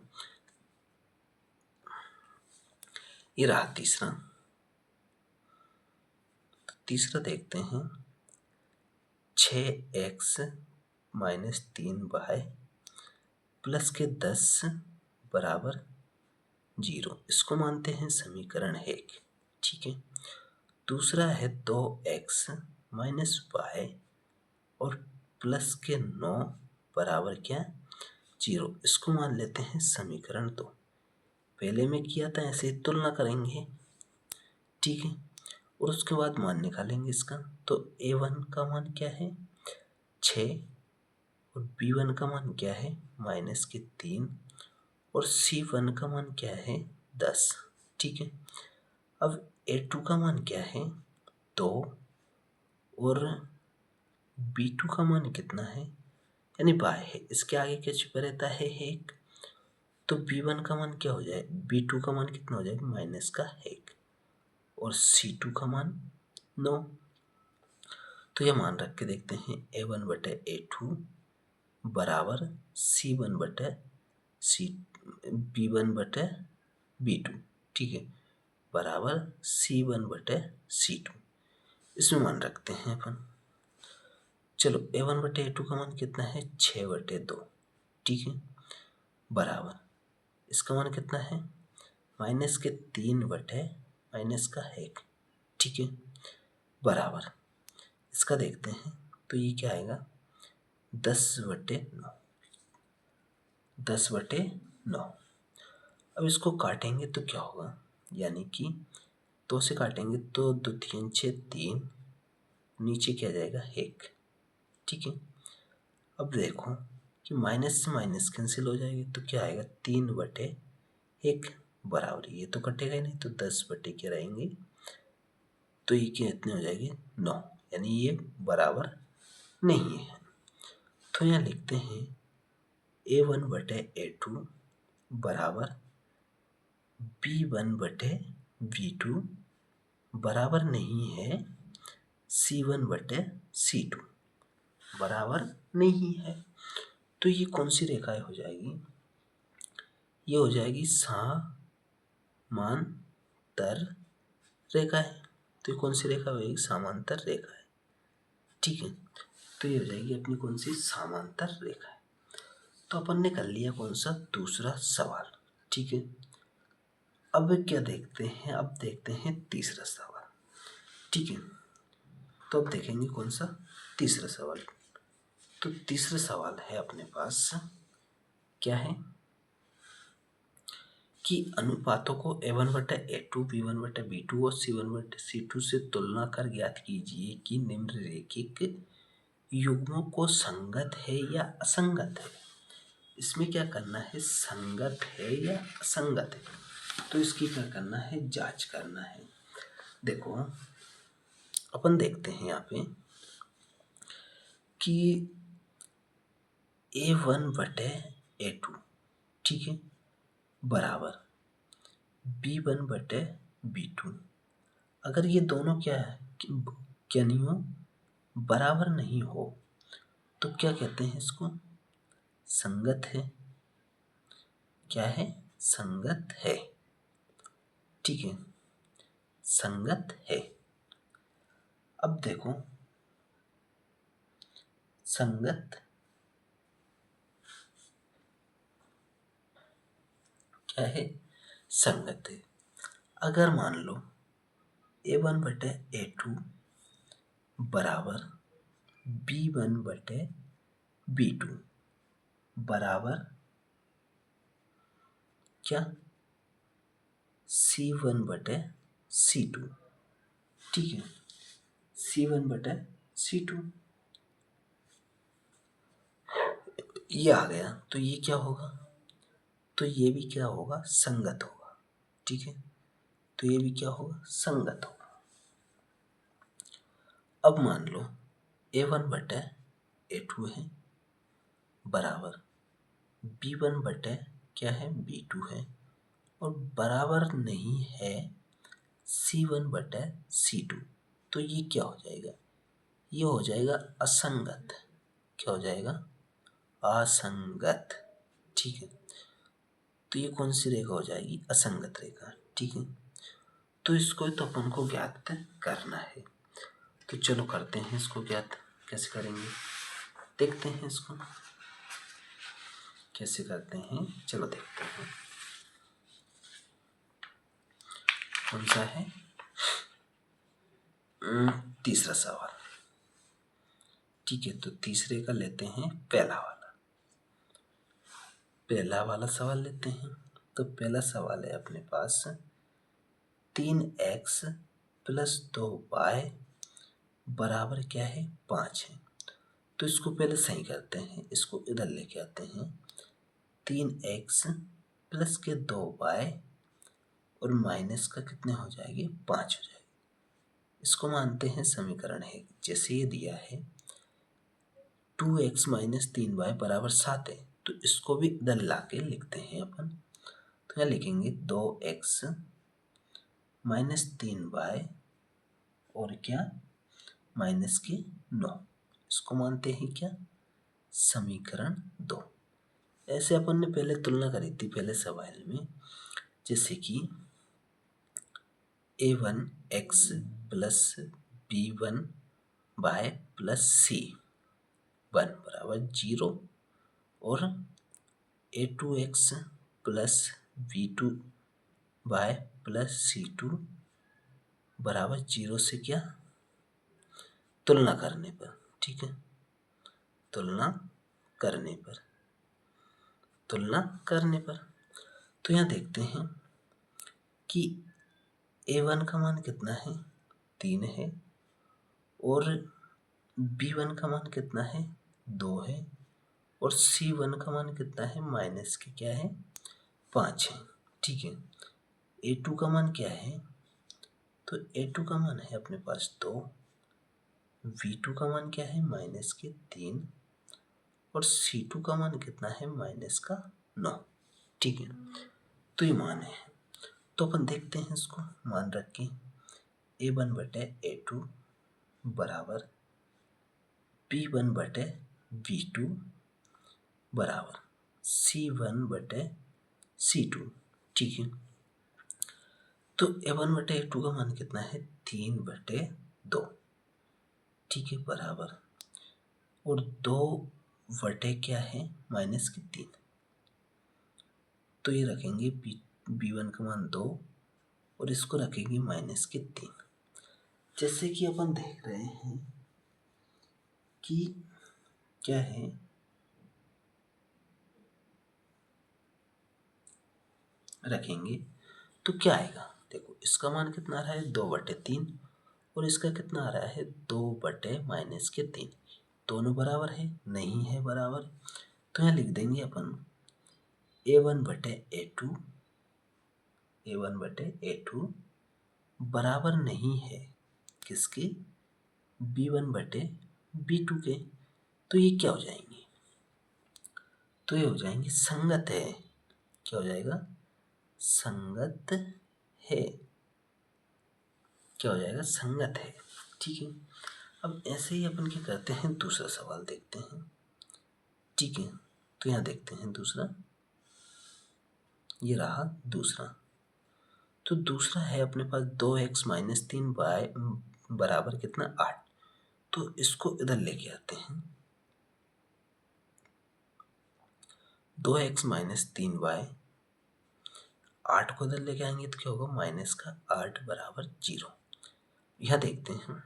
ये रहा तीसरा। तो तीसरा देखते हैं, 6x माइनस 3y प्लस के 10 बराबर 0, इसको मानते हैं समीकरण 1। ठीक है। दूसरा है 2x माइनस y और प्लस के 9 बराबर क्या 0, इसको मान लेते हैं समीकरण 2। पहले में किया था ऐसे ही तुलना करेंगे। ठीक है। और उसके बाद मान निकालेंगे इसका। तो a1 का मान क्या है 6, और b1 का मान क्या है माइनस के 3, और c1 का मान क्या है 10। ठीक है। अब a2 का मान क्या है 2, और b2 का मान कितना है, यानी बाय है, इसके आगे क्या छिपा रहता है 1। तो b1 का मान क्या हो जाए, b2 का मान कितना हो जाएगा माइनस का 1, और c2 का मान 9। तो यह मान रख के देखते हैं, a1 बटे a2 बराबर c1 बटे सी b1 बटे b2। ठीक है, बराबर c1 बटे c2। इसमें मान रखते हैं अपन। चलो a1 बटे a2 का मान कितना है 6 बटे 2। ठीक है, बराबर इसका मान कितना है माइनस के 3 बटे माइनस का 1। ठीक है, बराबर इसका देखते हैं। तो ये क्या आएगा 10 बटे 9, 10 बटे 9। अब इसको काटेंगे तो क्या होगा, यानी कि 2 से काटेंगे तो 2 3 6 3, नीचे क्या जाएगा 1। ठीक है, अब देखो कि माइनस से माइनस कैंसिल हो जाएगी तो क्या आएगा 3/1 बराबर, ये तो कटेगा ही नहीं तो 10 बटे क्या रहेंगे, तो ये कितने हो जाएगी 9, यानी ये बराबर नहीं है। तो यहाँ लिखते हैं A1/A2 बराबर B1/V2 बराबर नहीं है C1/C2 बराबर नहीं है। तो ये कौन सी रेखाएं हो जाएगी, ये हो जाएगी समांतर रेखाएं। तो ये कौन सी रेखा होगी, समांतर रेखा है। ठीक है, तो ये हो जाएगी अपनी कौन सी, समांतर रेखा है। तो अपन ने कर लिया कौन सा, दूसरा सवाल। ठीक है, अब क्या देखते हैं, अब देखते हैं तीसरा सवाल। ठीक है, तो अब देखेंगे कौन सा, तीसरा सवाल। तो तीसरा सवाल है अपने पास, क्या है कि अनुपातों को A1/A2, B1/B2 और C1/C2 से तुलना कर ज्ञात कीजिए कि निम्नलिखित युग्मों को संगत है या असंगत है। इसमें क्या करना है, संगत है या असंगत है, तो इसकी क्या करना है, जांच करना है। देखो अपन देखते हैं यहाँ पे कि A1/A2 ठीक है बराबर B1/B2, अगर ये दोनों क्या है, क्या नहीं हो, बराबर नहीं हो, तो क्या कहते हैं इसको, संगत है। क्या है, संगत है। ठीक है, संगत है। अब देखो संगत क्या है, संगत है। अगर मान लो A1/A2 बराबर B1/B2 बराबर क्या, C1/C2। ठीक है, C1/C2 ये आ गया, तो ये क्या होगा, तो ये भी क्या होगा, संगत होगा। ठीक है, तो ये भी क्या होगा, संगत होगा। अब मान लो A1/A2 है बराबर B1/ क्या है, B2 है, और बराबर नहीं है C1/C2, तो ये क्या हो जाएगा, ये हो जाएगा असंगत। क्या हो जाएगा, असंगत। ठीक है, तो ये कौन सी रेखा हो जाएगी, असंगत रेखा। ठीक है, तो इसको तो अपन को ज्ञात करना है, तो चलो करते हैं इसको ज्ञात। कैसे करेंगे, देखते हैं इसको कैसे करते हैं, चलो देखते हैं। कौन सा है, तीसरा सवाल। ठीक है, तो तीसरे का लेते हैं पहला वाला सवाल लेते हैं। तो पहला सवाल है अपने पास 3x + 2y बराबर क्या है, 5 है। तो इसको पहले सही करते हैं, इसको इधर लेके आते हैं। 3x + के 2y और माइनस का कितने हो जाएंगे, 5 हो जाएंगे। इसको मानते हैं समीकरण है, जैसे ये दिया है 2x - 3y बराबर 7 है, तो इसको भी इधर ला के लिखते हैं अपन। तो यहाँ लिखेंगे 2x - 3y और क्या, माइनस के 9, इसको मानते हैं क्या, समीकरण 2। ऐसे अपन ने पहले तुलना करी थी पहले सवाल में, जैसे कि A1x + B1y + C1 बराबर 0 और A2x + B2y + C2 बराबर 0 से क्या, तुलना करने पर। ठीक है, तुलना करने पर तो यहाँ देखते हैं कि A1 का मान कितना है, 3 है, और B1 का मान कितना है, 2 है, और C1 का मान कितना है, माइनस के क्या है, 5 है। ठीक है, A2 का मान क्या है, तो A2 का मान है अपने पास 2, V2 का मान क्या है, माइनस के 3, और C2 का मान कितना है, माइनस का 9। ठीक है, तो ये मान है। तो अपन देखते हैं इसको मान रख के, A1 बटे A2 बराबर B1 बटे V2 बराबर C1 बटे C2। ठीक है, तो A1 बटे A2 का मान कितना है, 3 बटे 2। ठीक है, बराबर, और 2 बटे क्या है, माइनस के 3। तो ये रखेंगे B1 का मान 2, और इसको रखेंगे माइनस के 3। जैसे कि अपन देख रहे हैं कि क्या है, रखेंगे तो क्या आएगा, देखो इसका मान कितना आ रहा है, 2/3, और इसका कितना आ रहा है, 2/-3। दोनों बराबर है, नहीं है बराबर, तो यहाँ लिख देंगे अपन A1 बटे A2, A1 बटे A2 बराबर नहीं है किसके, B1 बटे B2 के। तो ये क्या हो जाएंगे, तो ये हो जाएंगे संगत है। क्या हो जाएगा, संगत है। क्या हो जाएगा, संगत है। ठीक है, अब ऐसे ही अपन क्या करते हैं, दूसरा सवाल देखते हैं। ठीक है, तो यहाँ देखते हैं दूसरा, ये रहा दूसरा। तो दूसरा है अपने पास 2x माइनस 3y बराबर कितना, 8। तो इसको इधर लेके आते हैं, 2x माइनस 3y, 8 को इधर लेके आएंगे तो क्या होगा, माइनस का 8 बराबर 0। यहाँ देखते हैं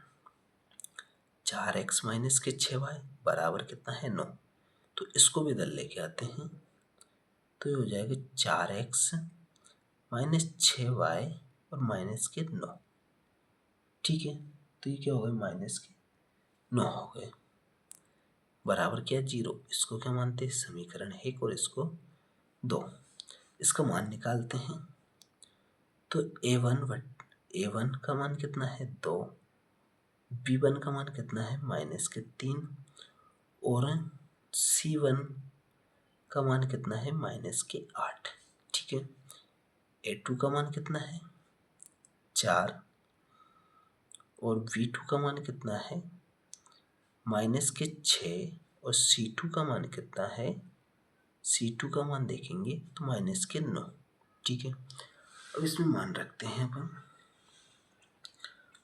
4x माइनस के 6y बराबर कितना है, 9। तो इसको भी इधर लेके आते हैं, तो ये हो जाएगा 4x माइनस 6y और माइनस के 9। ठीक है, तो ये क्या हो गए, माइनस के 9 हो गए, बराबर क्या, 0। इसको क्या मानते हैं, समीकरण 1, और इसको 2। इसका मान निकालते हैं, तो A1 का मान कितना है, 2, B1 का मान कितना है, माइनस के 3, और C1 का मान कितना है, माइनस के 8। ठीक है, A2 का मान कितना है, 4, और V2 का मान कितना है, माइनस के 6, और C2 का मान कितना है, C2 का मान देखेंगे तो माइनस के 9। ठीक है, अब इसमें मान रखते हैं अपन,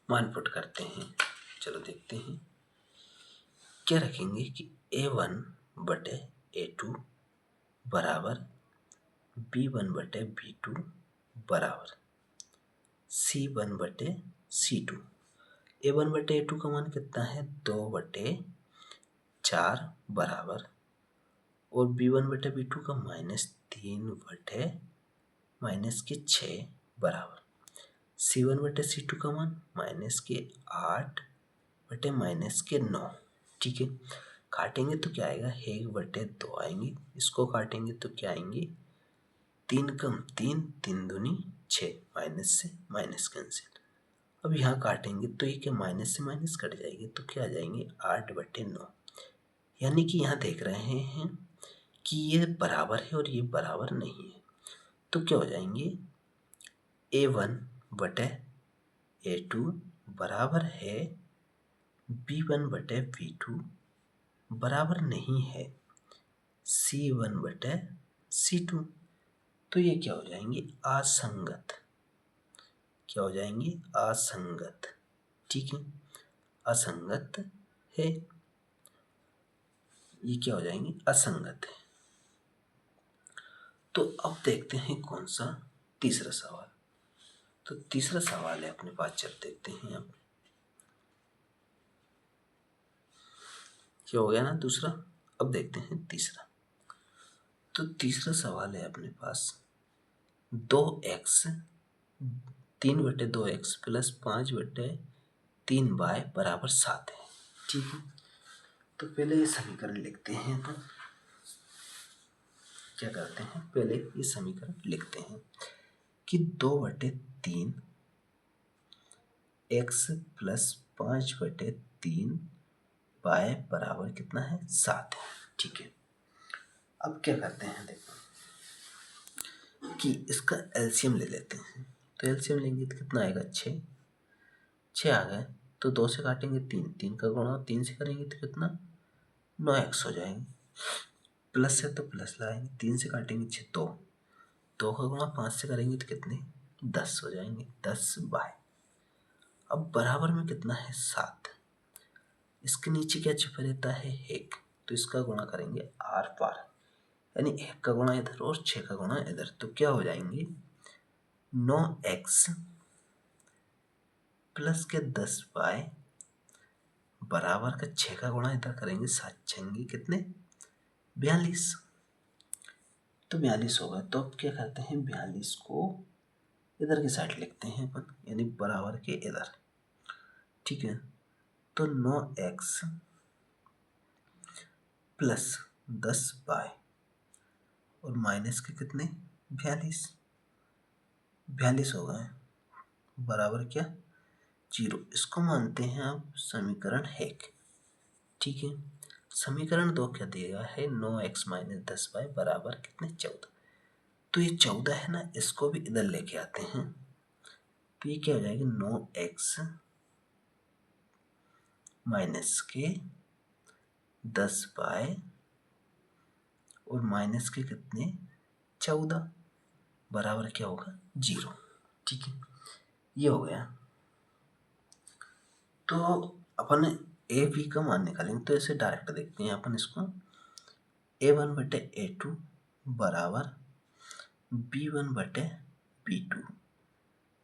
मान पुट करते हैं। चलो देखते हैं क्या रखेंगे कि A1 बटे A2 बराबर B1 बटे B2 बराबर C1 बटे C2। A1 बटे A2 का मान कितना है, 2/4 बराबर, और B1 बटे B2 का -3 बटे माइनस के 6 बराबर C1 बटे C2 का मान -8 बटे माइनस के 9। ठीक है, काटेंगे तो क्या आएगा, 1/2 आएंगे। इसको काटेंगे तो क्या आएंगे, 3 कम 3, 3 दूनी 6, माइनस से माइनस कैंसिल। अब यहाँ काटेंगे तो ये क्या, माइनस से माइनस कट जाएगी, तो क्या आ जाएंगे, 8/9। यानी कि यहाँ देख रहे हैं कि ये बराबर है और ये बराबर नहीं है, तो क्या हो जाएंगे, A1 बटे A2 बराबर है B1 बटे B2 बराबर नहीं है C1 बटे C2। तो ये क्या हो जाएंगे, असंगत। क्या हो जाएंगे, असंगत। ठीक है, असंगत है, ये क्या हो जाएंगे, असंगत है। तो अब देखते हैं कौन सा, तीसरा सवाल। तो तीसरा सवाल है अपने पास, चल देखते हैं। अब क्या हो गया ना दूसरा, अब देखते हैं तीसरा। तो तीसरा सवाल है अपने पास, 2x 3/2x प्लस 5/3y बराबर 7 है। ठीक है, तो पहले ये समीकरण लिखते हैं। तो क्या करते हैं, पहले ये समीकरण लिखते हैं कि 2/3 x प्लस 5/3 y बराबर कितना है, 7 है। ठीक है, अब क्या करते हैं, देखो कि इसका एलसीएम ले लेते हैं। तो एलसीएम लेंगे तो कितना आएगा, 6 आ गए। तो 2 से काटेंगे 3, 3 का गुणा 3 से करेंगे तो कितना, 9x हो जाएंगे। प्लस है तो प्लस लगाएंगे, 3 से काटेंगे 6, 2 का गुणा 5 से करेंगे तो कितने, 10 हो जाएंगे, 10y। अब बराबर में कितना है, 7। इसके नीचे क्या छिपा रहता है, 1, तो इसका गुणा करेंगे आर पार, यानी 1 का गुणा इधर और 6 का गुणा इधर, तो क्या हो जाएंगे, 9x प्लस के 10y बराबर का 6 का गुणा इधर करेंगे, 7 छेंगे कितने, 42। तो 42 होगा। तो अब क्या करते हैं, 42 को इधर की साइड लिखते हैं अपन, यानी बराबर के इधर। ठीक है, तो 9x प्लस 10y और माइनस के कितने, 42 हो गए, बराबर क्या, 0। इसको मानते हैं आप समीकरण 1। ठीक है, समीकरण 2 क्या दिया है, 9x माइनस 10y बराबर कितने, 14। तो ये 14 है ना, इसको भी इधर लेके आते हैं। तो ये क्या हो जाएगा, 9x माइनस के 10y और माइनस के कितने, 14 बराबर क्या होगा, 0। ठीक है, ये हो गया। तो अपन ए बी का मान निकालेंगे, तो ऐसे डायरेक्ट देखते हैं अपन इसको, A1/A2 बराबर B1/B2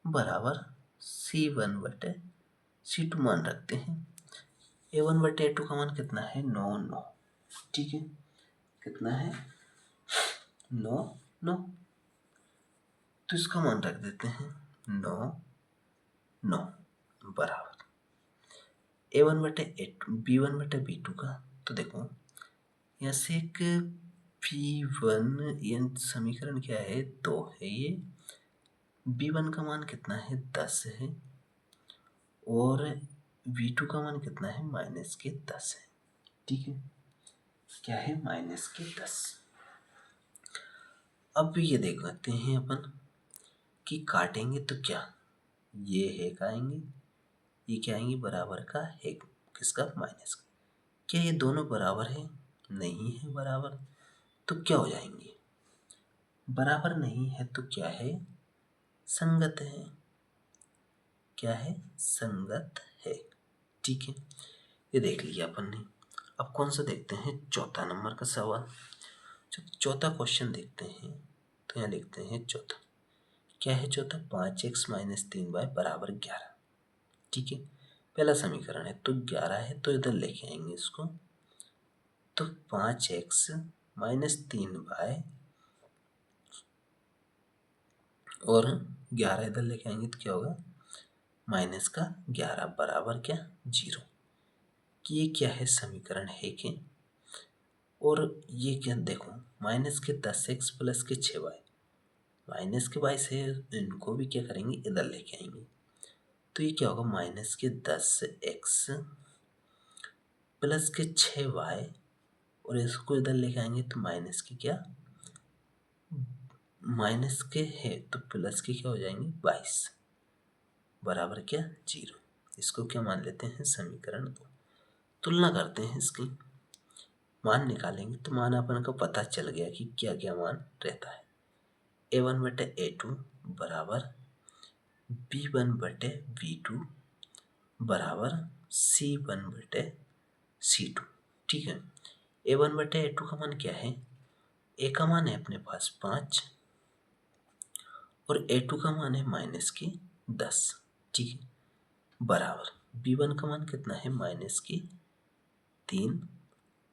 बराबर C1/C2 मान रखते हैं। A1/A2 का मान कितना है, 9। ठीक है, कितना है, 9। तो इसका मान रख देते हैं 9 बराबर A1/A2 B1/B2 का। तो देखो यहाँ से एक P1, ये समीकरण क्या है, 2 है। ये B1 का मान कितना है, 10 है, और V2 का मान कितना है, -10 है। ठीक है, क्या है, -10। अब ये देख लेते हैं अपन कि काटेंगे तो क्या, ये है आएंगे, ये क्या आएंगे, बराबर का है किसका, माइनस का। क्या ये दोनों बराबर है, नहीं है बराबर, तो क्या हो जाएंगे, बराबर नहीं है तो क्या है, संगत है। क्या है, संगत है। ठीक है, ये देख लिया अपन ने। अब कौन सा देखते हैं, चौथा नंबर का सवाल। चौथा क्वेश्चन देखते हैं। तो यहाँ लिखते हैं चौथा, क्या है चौथा, 5x माइनस 3y बराबर 11। ठीक है, पहला समीकरण है, तो 11 है तो इधर लेके आएंगे इसको। तो 5x माइनस 3y और 11 इधर लेके आएंगे तो क्या होगा, माइनस का 11 बराबर क्या, 0। कि ये क्या है, समीकरण है कि, और ये क्या, देखो माइनस के 10x प्लस के 6y, माइनस के y से इनको भी क्या करेंगे, इधर लेके आएंगे। तो ये क्या होगा, माइनस के 10x प्लस के 6y और इसको इधर लेके आएंगे तो माइनस के क्या, माइनस के है तो प्लस के क्या हो जाएंगे, 22 बराबर क्या, 0। इसको क्या मान लेते हैं, समीकरण 2। तुलना करते हैं इसकी, मान निकालेंगे तो मान अपन को पता चल गया कि क्या क्या मान रहता है। A1/A2 बराबर B1/B2 बराबर C1/C2। ठीक है, A1/A2 का मान क्या है, A का मान है अपने पास 5 और A2 का मान है -10। ठीक है, बराबर B1 का मान कितना है, -3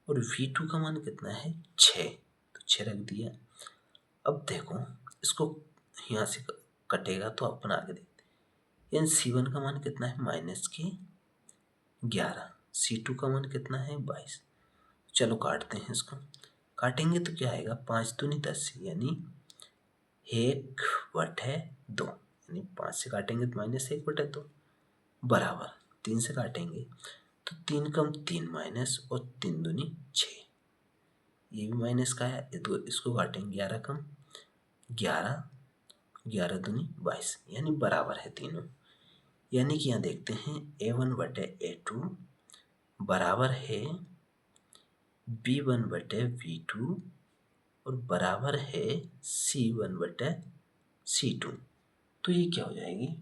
और V2 का मान कितना है, 6। तो 6 रख दिया। अब देखो इसको यहाँ से कटेगा तो अपन आगे देखते हैं। यानी C1 का मान कितना है -11, C2 का मान कितना है 22। चलो काटते हैं इसको, काटेंगे तो क्या आएगा 5 दूनी 10 यानी 1/2, यानी 5 से काटेंगे तो -1/2 बराबर 3 से काटेंगे तो 3 कम 3 माइनस और 3 दूनी 6, ये भी माइनस का है, इसको काटेंगे 11 कम 11, 11 दूनी 22 यानी बराबर है तीनों। यानी कि यहाँ देखते हैं A1/A2 बराबर है B1/B2 और बराबर है C1/C2। तो ये क्या हो जाएगी,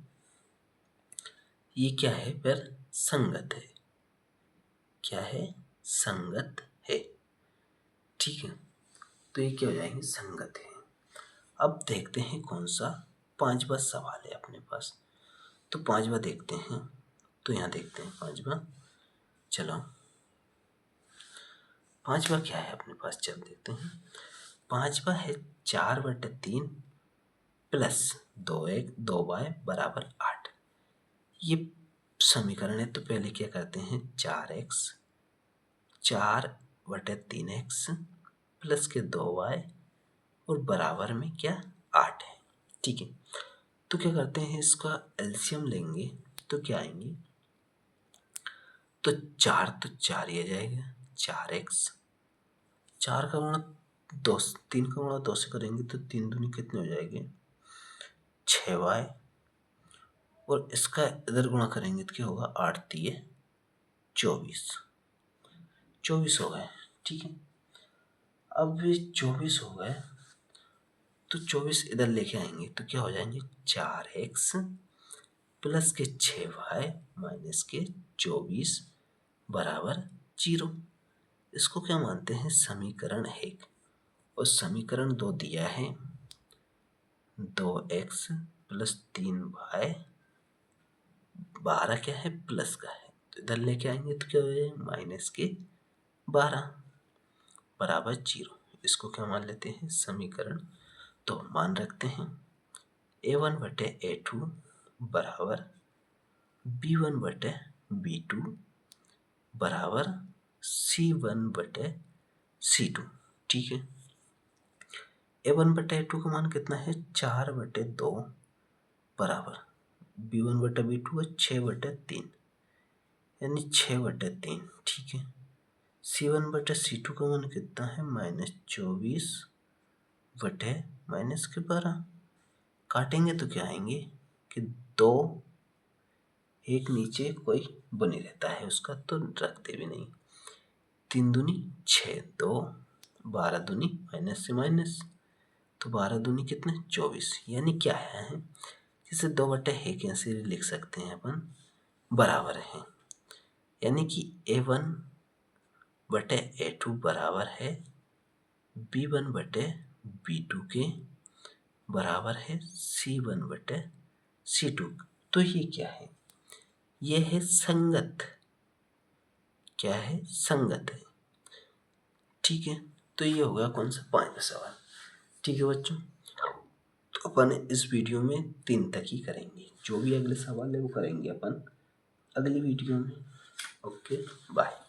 ये क्या है फिर संगत है, क्या है संगत है, ठीक है। तो ये क्या हो जाएगी संगत है। अब देखते हैं कौन सा 5वां सवाल है अपने पास, तो 5वां देखते हैं। तो यहाँ देखते हैं 5वां, चलो 5वां क्या है अपने पास, चल देखते हैं। 5वां है 4/3 प्लस 2y बराबर 8। ये समीकरण है, तो पहले क्या करते हैं 4/3x प्लस के 2y और बराबर में क्या 8 है, ठीक है। तो क्या करते हैं इसका एलसीएम लेंगे तो क्या आएंगे, तो 4 तो 4 ही आ जाएगा, 4x, 4 का गुणा 2, 3 का गुणा 2 से करेंगे तो 3 दूनी कितने हो जाएंगे 6y, और इसका इधर गुणा करेंगे तो क्या होगा 8 3 24, 24 हो गए, ठीक है। अब ये 24 हो गए तो 24 इधर लेके आएंगे तो क्या हो जाएंगे 4x प्लस के 6y माइनस के 24 बराबर 0। इसको क्या मानते हैं समीकरण 1, और समीकरण 2 दिया है 2x प्लस 3y, 12 क्या है प्लस का है, तो इधर लेके आएंगे तो क्या हो जाएगा माइनस के 12 बराबर 0। इसको क्या मान लेते हैं समीकरण, तो मान रखते हैं A1/A2 बराबर B1/B2 बराबर C1/C2, ठीक है। A1/A2 का मान कितना है 4/2 बराबर B1/B2 है 6/3 यानी 6/3, ठीक है। C1/C2 का मान कितना है -24/-12, काटेंगे तो क्या आएंगे कि 2, एक नीचे कोई बनी रहता है उसका तो रखते भी नहीं, 3 दूनी 6, 2 12 दूनी माइनस से माइनस, तो 12 दूनी कितने 24, यानी क्या है जिसे 2/1 ऐसे लिख सकते हैं अपन बराबर है, यानी कि A1/A2 बराबर है B1/B2 के बराबर है C1/C2। तो ये क्या है, ये है संगत, क्या है संगत है, ठीक है। तो ये हो गया कौन सा 5वां सवाल, ठीक है बच्चों। तो अपन इस वीडियो में 3 तक ही करेंगे, जो भी अगले सवाल है वो करेंगे अपन अगली वीडियो में। Okay bye.